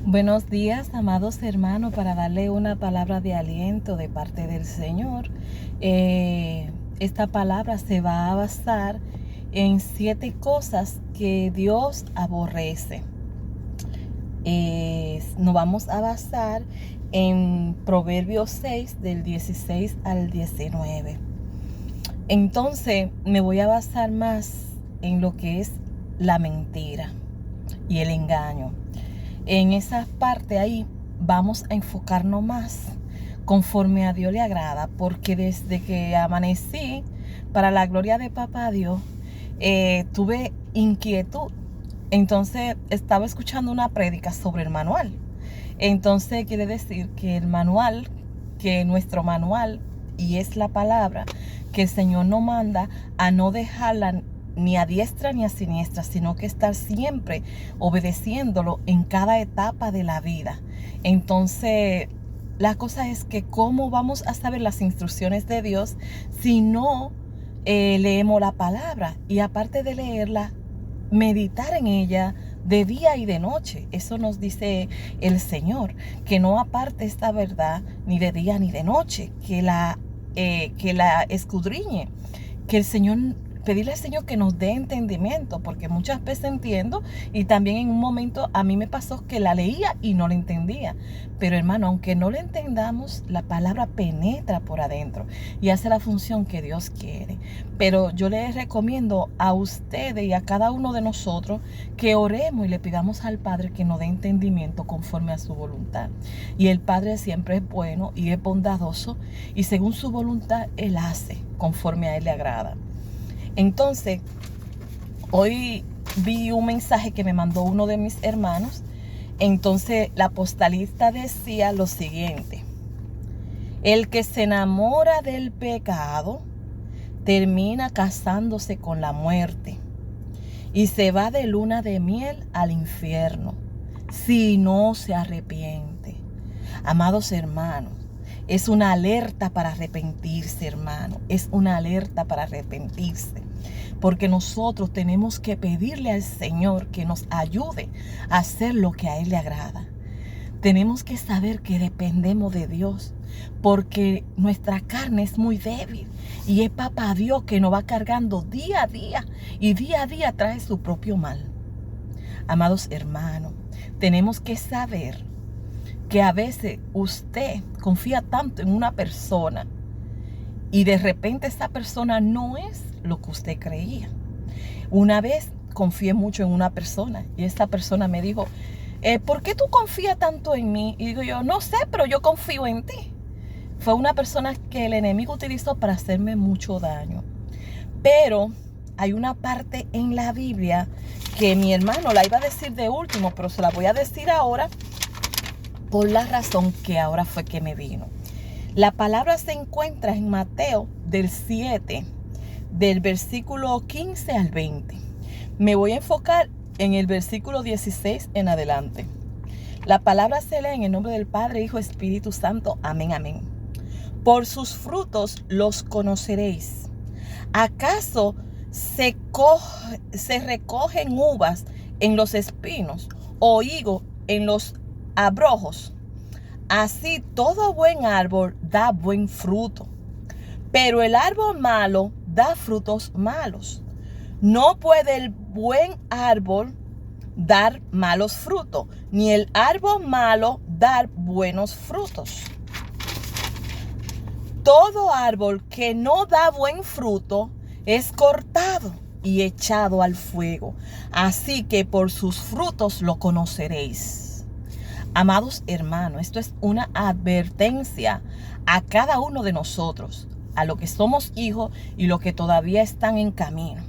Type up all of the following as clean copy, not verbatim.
Buenos días, amados hermanos, para darle una palabra de aliento de parte del Señor. Esta palabra se va a basar en 7 cosas que Dios aborrece. Nos vamos a basar en Proverbios 6, del 16 al 19. Entonces, me voy a basar más en lo que es la mentira y el engaño. En esa parte ahí vamos a enfocarnos más conforme a Dios le agrada, porque desde que amanecí, para la gloria de Papá Dios, tuve inquietud. Entonces estaba escuchando una prédica sobre el manual. Entonces quiere decir que el manual, que nuestro manual, y es la palabra, que el Señor nos manda a no dejarla ni a diestra ni a siniestra, sino que estar siempre obedeciéndolo en cada etapa de la vida. Entonces, la cosa es que cómo vamos a saber las instrucciones de Dios si no leemos la palabra, y aparte de leerla, meditar en ella de día y de noche. Eso nos dice el Señor, que no aparte esta verdad ni de día ni de noche, que la escudriñe, que el Señor, pedirle al Señor que nos dé entendimiento, porque muchas veces entiendo, y también en un momento a mí me pasó que la leía y no la entendía. Pero hermano, aunque no la entendamos, la palabra penetra por adentro y hace la función que Dios quiere. Pero yo les recomiendo a ustedes y a cada uno de nosotros que oremos y le pidamos al Padre que nos dé entendimiento conforme a su voluntad. Y el Padre siempre es bueno y es bondadoso, y según su voluntad Él hace conforme a Él le agrada. Entonces, hoy vi un mensaje que me mandó uno de mis hermanos. Entonces, la postalista decía lo siguiente: el que se enamora del pecado termina casándose con la muerte y se va de luna de miel al infierno si no se arrepiente. Amados hermanos, es una alerta para arrepentirse, hermano. Es una alerta para arrepentirse. Porque nosotros tenemos que pedirle al Señor que nos ayude a hacer lo que a Él le agrada. Tenemos que saber que dependemos de Dios, porque nuestra carne es muy débil y es Papá Dios que nos va cargando día a día, y día a día trae su propio mal. Amados hermanos, tenemos que saber que a veces usted confía tanto en una persona y de repente esa persona no es lo que usted creía. Una vez confié mucho en una persona y esa persona me dijo: ¿por qué tú confías tanto en mí? Y digo yo: no sé, pero yo confío en ti. Fue una persona que el enemigo utilizó para hacerme mucho daño. Pero hay una parte en la Biblia que mi hermano la iba a decir de último, pero se la voy a decir ahora por la razón que ahora fue que me vino. La palabra se encuentra en Mateo del 7, del versículo 15 al 20. Me voy a enfocar en el versículo 16 en adelante. La palabra se lee en el nombre del Padre, Hijo, Espíritu Santo. Amén, amén. Por sus frutos los conoceréis. ¿Acaso se recogen uvas en los espinos o higo en los abrojos? Así todo buen árbol da buen fruto, pero el árbol malo da frutos malos. No puede el buen árbol dar malos frutos, ni el árbol malo dar buenos frutos. Todo árbol que no da buen fruto es cortado y echado al fuego. Así que por sus frutos lo conoceréis. Amados hermanos, esto es una advertencia a cada uno de nosotros, a los que somos hijos y los que todavía están en camino.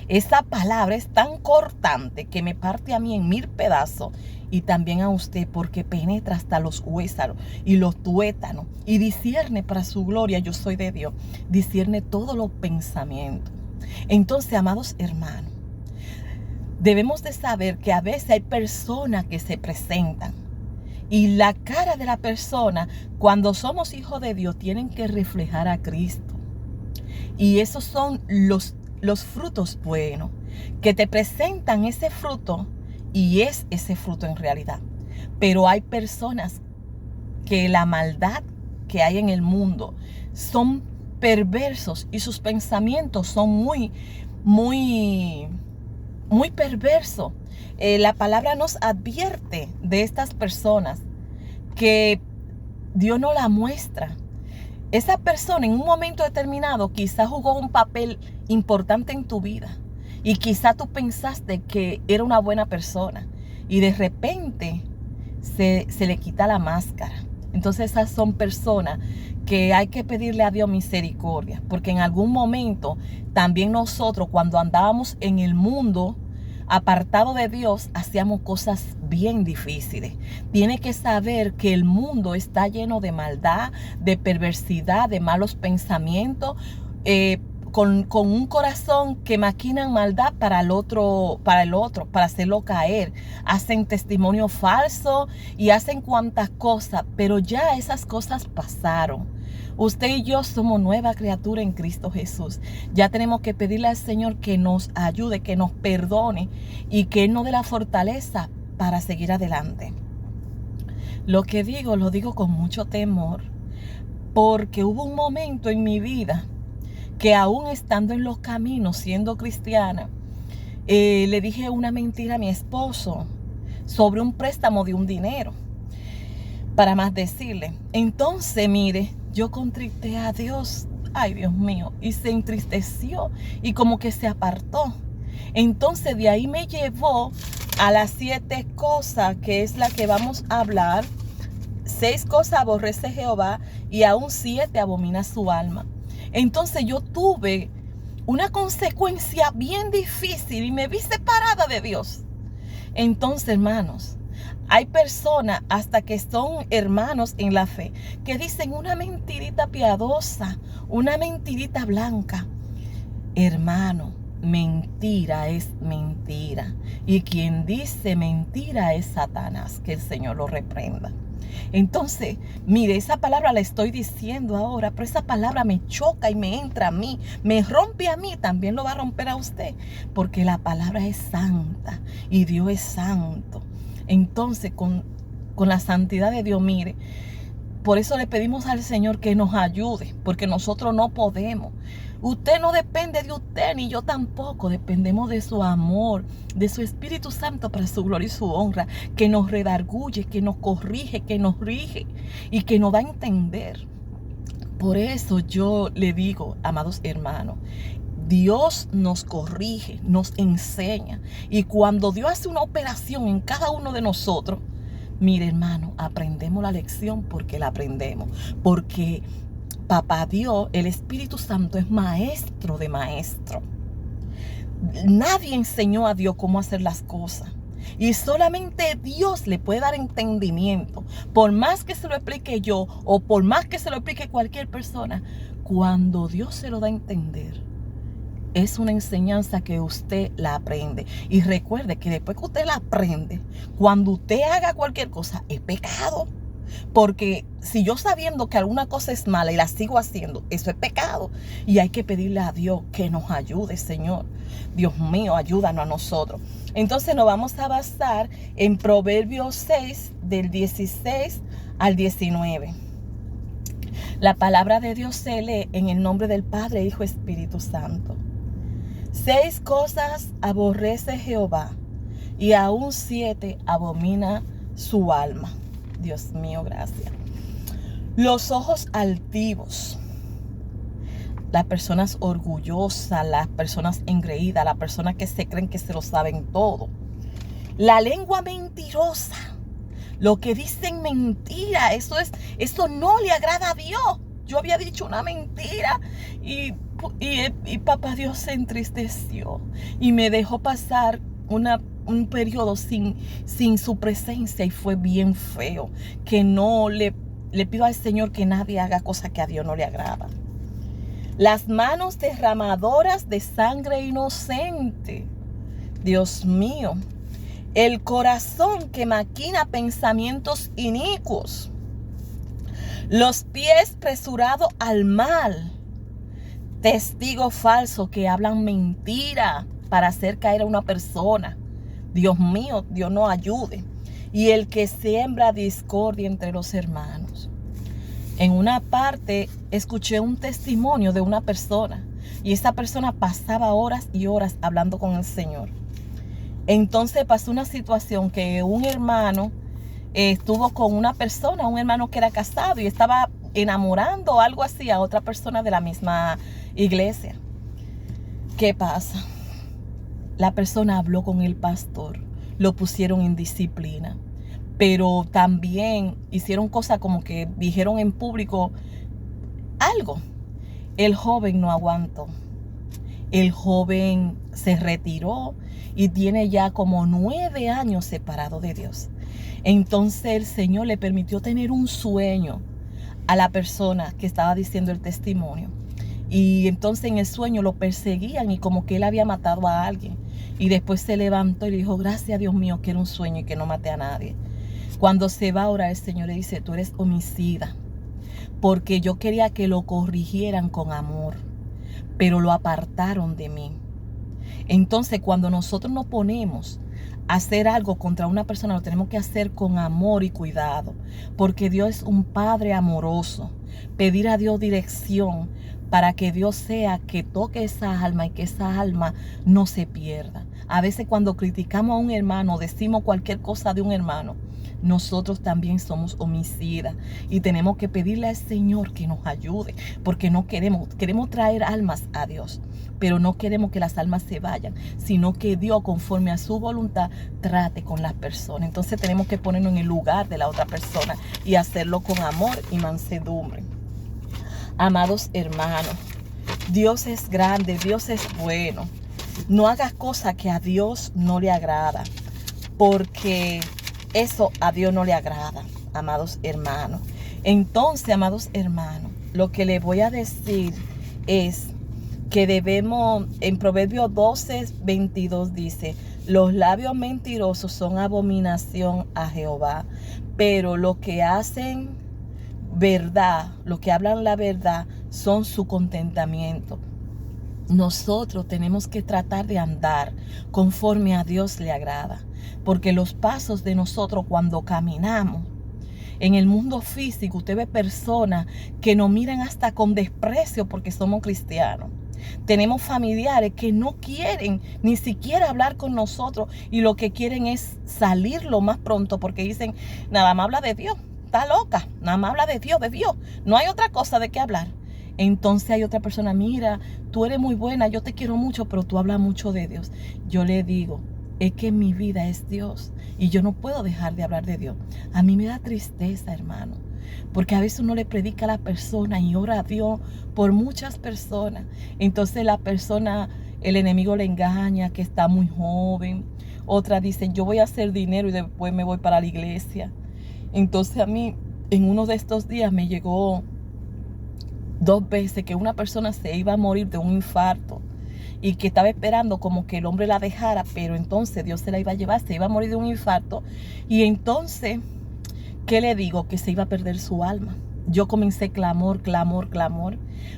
Esta palabra es tan cortante que me parte a mí en 1000 pedazos, y también a usted, porque penetra hasta los huesos y los tuétanos y discierne para su gloria. Yo soy de Dios, discierne todos los pensamientos. Entonces, amados hermanos, debemos de saber que a veces hay personas que se presentan, y la cara de la persona, cuando somos hijos de Dios, tienen que reflejar a Cristo. Y esos son los frutos buenos, que te presentan ese fruto, y es ese fruto en realidad. Pero hay personas que la maldad que hay en el mundo son perversos y sus pensamientos son muy, muy, muy perversos. La palabra nos advierte de estas personas que Dios no la muestra. Esa persona en un momento determinado quizás jugó un papel importante en tu vida y quizás tú pensaste que era una buena persona y de repente se le quita la máscara. Entonces esas son personas que hay que pedirle a Dios misericordia, porque en algún momento también nosotros, cuando andábamos en el mundo apartado de Dios, hacíamos cosas bien difíciles. Tiene que saber que el mundo está lleno de maldad, de perversidad, de malos pensamientos, con un corazón que maquinan maldad para el otro, para hacerlo caer. Hacen testimonio falso y hacen cuantas cosas, pero ya esas cosas pasaron. Usted y yo somos nueva criatura en Cristo Jesús. Ya tenemos que pedirle al Señor que nos ayude, que nos perdone y que Él nos dé la fortaleza para seguir adelante. Lo que digo, lo digo con mucho temor, porque hubo un momento en mi vida que aún estando en los caminos, siendo cristiana, le dije una mentira a mi esposo sobre un préstamo de un dinero, para más decirle. Entonces, mire, yo contrité a Dios, ay Dios mío, y se entristeció y como que se apartó. Entonces de ahí me llevó a las 7 cosas, que es la que vamos a hablar. 6 cosas aborrece Jehová y aún 7 abomina su alma. Entonces yo tuve una consecuencia bien difícil y me vi separada de Dios. Entonces, hermanos, hay personas, hasta que son hermanos en la fe, que dicen una mentirita piadosa, una mentirita blanca. Hermano, mentira es mentira. Y quien dice mentira es Satanás, que el Señor lo reprenda. Entonces, mire, esa palabra la estoy diciendo ahora, pero esa palabra me choca y me entra a mí, me rompe a mí, también lo va a romper a usted, porque la palabra es santa y Dios es santo. Entonces, con la santidad de Dios, mire, por eso le pedimos al Señor que nos ayude, porque nosotros no podemos. Usted no depende de usted, ni yo tampoco. Dependemos de su amor, de su Espíritu Santo para su gloria y su honra, que nos redarguye, que nos corrige, que nos rige y que nos da a entender. Por eso yo le digo, amados hermanos, Dios nos corrige, nos enseña. Y cuando Dios hace una operación en cada uno de nosotros, mire, hermano, aprendemos la lección porque la aprendemos. Porque Papá Dios, el Espíritu Santo, es maestro de maestro. Nadie enseñó a Dios cómo hacer las cosas. Y solamente Dios le puede dar entendimiento. Por más que se lo explique yo o por más que se lo explique cualquier persona, cuando Dios se lo da a entender, es una enseñanza que usted la aprende. Y recuerde que después que usted la aprende, cuando usted haga cualquier cosa, es pecado. Porque si yo sabiendo que alguna cosa es mala y la sigo haciendo, eso es pecado. Y hay que pedirle a Dios que nos ayude, Señor. Dios mío, ayúdanos a nosotros. Entonces nos vamos a basar en Proverbios 6, del 16 al 19. La palabra de Dios se lee en el nombre del Padre, Hijo, Espíritu Santo. 6 cosas aborrece Jehová, y aún 7 abomina su alma. Dios mío, gracias. Los ojos altivos, las personas orgullosas, las personas engreídas, las personas que se creen que se lo saben todo. La lengua mentirosa, lo que dicen mentira, eso no le agrada a Dios. Yo había dicho una mentira y Papá Dios se entristeció y me dejó pasar un periodo sin su presencia y fue bien feo. Que no le pido al Señor que nadie haga cosas que a Dios no le agrada. Las manos derramadoras de sangre inocente. Dios mío. El corazón que maquina pensamientos inicuos. Los pies presurados al mal. Testigos falsos que hablan mentira para hacer caer a una persona. Dios mío, Dios nos ayude. y el que siembra discordia entre los hermanos. En una parte escuché un testimonio de una persona y esa persona pasaba horas y horas hablando con el Señor. Entonces pasó una situación que un hermano estuvo con una persona, un hermano que era casado y estaba enamorando o algo así a otra persona de la misma iglesia. ¿Qué pasa? La persona habló con el pastor, lo pusieron en disciplina, pero también hicieron cosas como que dijeron en público algo. El joven no aguantó. El joven se retiró y tiene ya como 9 años separado de Dios. Entonces el Señor le permitió tener un sueño a la persona que estaba diciendo el testimonio. Y entonces en el sueño lo perseguían y como que él había matado a alguien. Y después se levantó y le dijo, gracias a Dios mío que era un sueño y que no maté a nadie. Cuando se va a orar, el Señor le dice, tú eres homicida. Porque yo quería que lo corrigieran con amor, pero lo apartaron de mí. Entonces cuando nosotros nos ponemos a hacer algo contra una persona, lo tenemos que hacer con amor y cuidado, porque Dios es un Padre amoroso. Pedir a Dios dirección para que Dios sea que toque esa alma y que esa alma no se pierda. A veces cuando criticamos a un hermano, decimos cualquier cosa de un hermano, nosotros también somos homicidas y tenemos que pedirle al Señor que nos ayude, porque no queremos traer almas a Dios, pero no queremos que las almas se vayan, sino que Dios, conforme a su voluntad, trate con las personas. Entonces tenemos que ponernos en el lugar de la otra persona y hacerlo con amor y mansedumbre. Amados hermanos, Dios es grande, Dios es bueno. No hagas cosas que a Dios no le agrada, porque eso a Dios no le agrada, amados hermanos. Entonces, amados hermanos, lo que les voy a decir es que debemos, en Proverbios 12:22 dice, los labios mentirosos son abominación a Jehová, pero los que hacen verdad, los que hablan la verdad, son su contentamiento. Nosotros tenemos que tratar de andar conforme a Dios le agrada, porque los pasos de nosotros cuando caminamos en el mundo físico, usted ve personas que nos miran hasta con desprecio porque somos cristianos. Tenemos familiares que no quieren ni siquiera hablar con nosotros y lo que quieren es salir lo más pronto porque dicen, nada más habla de Dios, está loca, nada más habla de Dios, no hay otra cosa de qué hablar. Entonces hay otra persona, mira, tú eres muy buena, yo te quiero mucho, pero tú hablas mucho de Dios. Yo le digo, es que mi vida es Dios y yo no puedo dejar de hablar de Dios. A mí me da tristeza, hermano, porque a veces uno le predica a la persona y ora a Dios por muchas personas. Entonces la persona, el enemigo le engaña, que está muy joven. Otra dice, yo voy a hacer dinero y después me voy para la iglesia. Entonces a mí, en uno de estos días me llegó 2 veces que una persona se iba a morir de un infarto y que estaba esperando como que el hombre la dejara, pero entonces Dios se la iba a llevar, se iba a morir de un infarto. Y entonces, ¿qué le digo? Que se iba a perder su alma. Yo comencé clamor.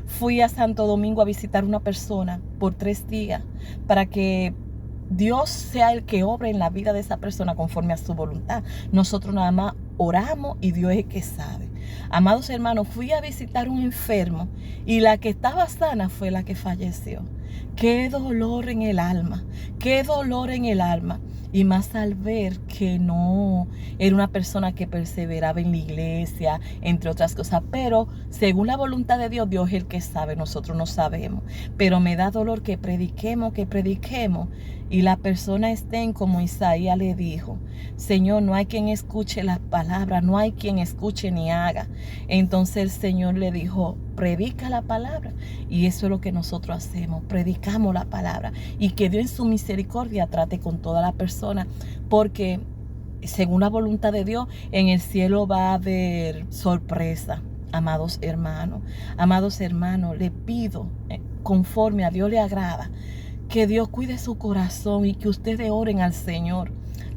Fui a Santo Domingo a visitar una persona por 3 días para que Dios sea el que obre en la vida de esa persona conforme a su voluntad. Nosotros nada más oramos y Dios es el que sabe. Amados hermanos, fui a visitar un enfermo y la que estaba sana fue la que falleció. Qué dolor en el alma, qué dolor en el alma. Y más al ver que no era una persona que perseveraba en la iglesia, entre otras cosas. Pero según la voluntad de Dios, Dios es el que sabe, nosotros no sabemos. Pero me da dolor que prediquemos. Y la persona estén como Isaías le dijo, Señor, no hay quien escuche las palabras, no hay quien escuche ni haga. Entonces el Señor le dijo, predica la palabra. Y eso es lo que nosotros hacemos, predicamos la palabra. Y que Dios en su misericordia trate con toda la persona, porque según la voluntad de Dios, en el cielo va a haber sorpresa. Amados hermanos, le pido, conforme a Dios le agrada, que Dios cuide su corazón y que ustedes oren al Señor.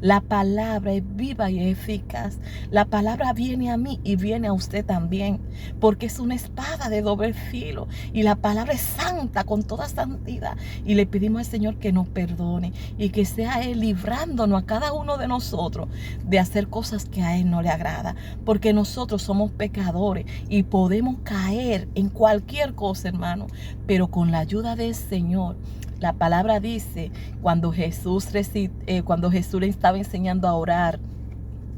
La palabra es viva y eficaz. La palabra viene a mí y viene a usted también, porque es una espada de doble filo. Y la palabra es santa, con toda santidad. Y le pedimos al Señor que nos perdone y que sea Él librándonos a cada uno de nosotros de hacer cosas que a Él no le agrada, porque nosotros somos pecadores y podemos caer en cualquier cosa, hermano, pero con la ayuda del Señor. La palabra dice, cuando Jesús le estaba enseñando a orar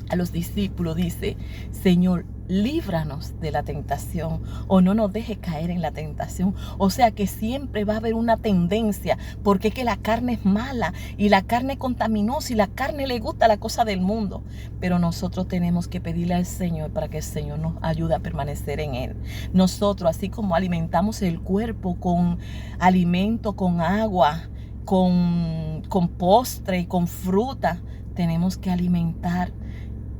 a los discípulos, dice: Señor, líbranos de la tentación, o no nos deje caer en la tentación. O sea que siempre va a haber una tendencia, porque es que la carne es mala y la carne es contaminosa y la carne le gusta la cosa del mundo. Pero nosotros tenemos que pedirle al Señor para que el Señor nos ayude a permanecer en Él. Nosotros, así como alimentamos el cuerpo con alimento, con agua, con postre y con fruta, tenemos que alimentar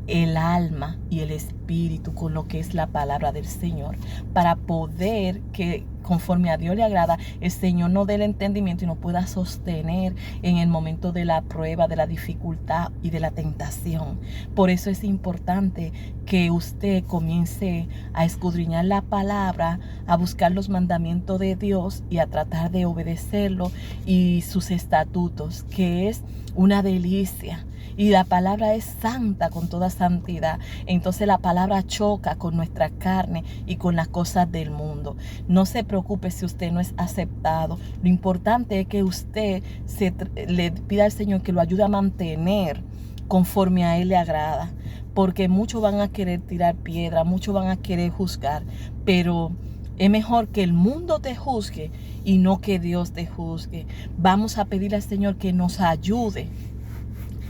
el alma y el espíritu con lo que es la palabra del Señor, para poder que conforme a Dios le agrada, el Señor nos dé el entendimiento y nos pueda sostener en el momento de la prueba, de la dificultad y de la tentación. Por eso es importante que usted comience a escudriñar la palabra, a buscar los mandamientos de Dios y a tratar de obedecerlo y sus estatutos, que es una delicia. Y la palabra es santa, con toda santidad. Entonces la palabra choca con nuestra carne y con las cosas del mundo. No se preocupe si usted no es aceptado. Lo importante es que usted le pida al Señor que lo ayude a mantener conforme a Él le agrada. Porque muchos van a querer tirar piedra, muchos van a querer juzgar. Pero es mejor que el mundo te juzgue y no que Dios te juzgue. Vamos a pedirle al Señor que nos ayude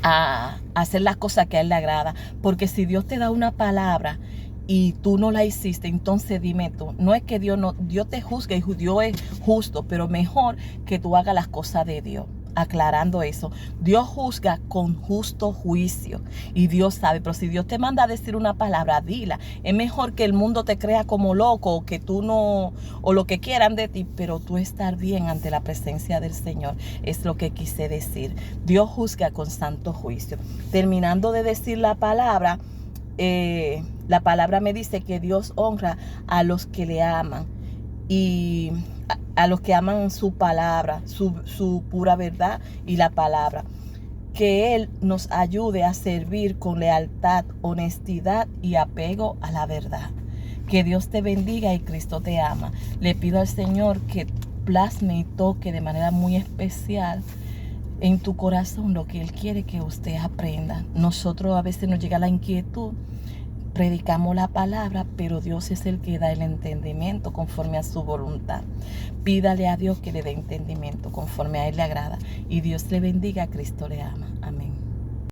a hacer las cosas que a Él le agrada, porque si Dios te da una palabra y tú no la hiciste, entonces dime tú, no es que Dios te juzgue y Dios es justo, pero mejor que tú hagas las cosas de Dios. Aclarando eso, Dios juzga con justo juicio y Dios sabe, pero si Dios te manda a decir una palabra, dila. Es mejor que el mundo te crea como loco, o que tú no, o lo que quieran de ti, pero tú estar bien ante la presencia del Señor, es lo que quise decir. Dios juzga con santo juicio. Terminando de decir la palabra me dice que Dios honra a los que le aman y a los que aman su palabra, su pura verdad y la palabra. Que Él nos ayude a servir con lealtad, honestidad y apego a la verdad. Que Dios te bendiga y Cristo te ama. Le pido al Señor que plasme y toque de manera muy especial en tu corazón lo que Él quiere que usted aprenda. Nosotros a veces nos llega la inquietud, predicamos la palabra, pero Dios es el que da el entendimiento conforme a su voluntad. Pídale a Dios que le dé entendimiento conforme a Él le agrada. Y Dios le bendiga, Cristo le ama. Amén.